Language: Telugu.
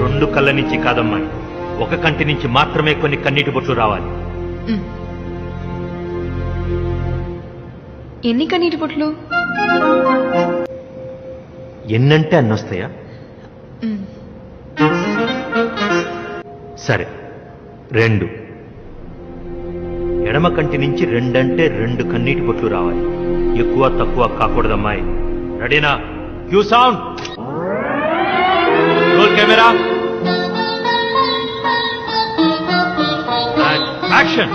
రెండు కళ్ళ నుంచి కాదమ్మాయి, ఒక కంటి నుంచి మాత్రమే కొన్ని కన్నీటి బొట్లు రావాలి. ఎన్ని కన్నీటి బొట్లు? ఎన్నంటే అన్నొస్తాయా? సరే, 2. ఎడమ కంటి నుంచి 2 అంటే 2 కన్నీటి బొట్లు రావాలి. ఎక్కువ తక్కువ కాకూడదమ్మాయి. రెడీనా? Cue sound, roll camera, action.